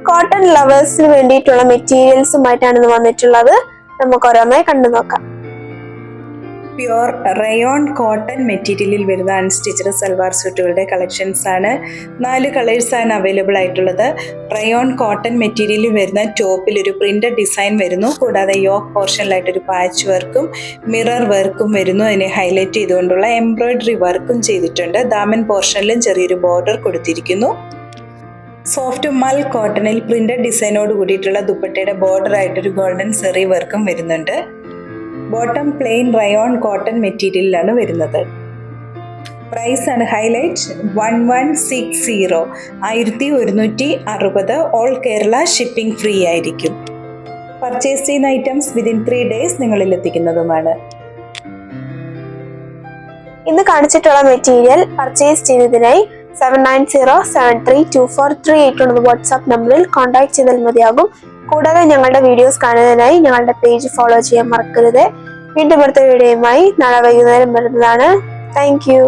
Cotton ലവേഴ്സിന് വേണ്ടിയിട്ടുള്ള മെറ്റീരിയൽസുമായിട്ടാണ് ഇന്ന് വന്നിട്ടുള്ളത്. നമുക്ക് ഓരോന്നായി കണ്ടു നോക്കാം. പ്യുവർ റയോൺ കോട്ടൺ മെറ്റീരിയലിൽ വരുന്ന അൺസ്റ്റിച്ചഡ് സൽവാർ സ്യൂട്ടുകളുടെ കളക്ഷൻസ് ആണ്. 4 കളേഴ്സാണ് അവൈലബിൾ ആയിട്ടുള്ളത്. റയോൺ കോട്ടൺ മെറ്റീരിയലിൽ വരുന്ന ടോപ്പിൽ ഒരു പ്രിന്റഡ് ഡിസൈൻ വരുന്നു. കൂടാതെ യോക്ക് പോർഷനിലായിട്ടൊരു പാച്ച് വർക്കും മിറർ വർക്കും വരുന്നു. അതിനെ ഹൈലൈറ്റ് ചെയ്തുകൊണ്ടുള്ള എംബ്രോയിഡറി വർക്കും ചെയ്തിട്ടുണ്ട്. ദാമൻ പോർഷനിലും ചെറിയൊരു ബോർഡർ കൊടുത്തിരിക്കുന്നു. സോഫ്റ്റ് മൽ കോട്ടണിൽ പ്രിന്റഡ് ഡിസൈനോട് കൂടിയിട്ടുള്ള ദുപ്പട്ടയുടെ ബോർഡർ ആയിട്ടൊരു ഗോൾഡൻ സെറി വർക്കും വരുന്നുണ്ട്. ബോട്ടം പ്ലെയിൻ റയോൺ കോട്ടൺ മെറ്റീരിയലിലാണ് വരുന്നത്. പ്രൈസ് ആണ് highlight 1160, 1160. All Kerala shipping free ആയിരിക്കും. പർച്ചേസ് ചെയ്യുന്ന ഐറ്റംസ് വിതിൻ 3 days നിങ്ങളിൽ എത്തിക്കുന്നതുമാണ്. ഇന്ന് കാണിച്ചിട്ടുള്ള മെറ്റീരിയൽ പർച്ചേസ് ചെയ്യുന്നതിനായി 7907324381 വാട്സാപ്പ് നമ്പറിൽ കോൺടാക്ട് ചെയ്താൽ മതിയാകും. കൂടാതെ ഞങ്ങളുടെ വീഡിയോസ് കാണുന്നതിനായി ഞങ്ങളുടെ പേജ് ഫോളോ ചെയ്യാൻ മറക്കരുത്. വീണ്ടും അടുത്ത വീഡിയോയുമായി നാളെ വൈകുന്നേരം വരുന്നതാണ്. Thank you.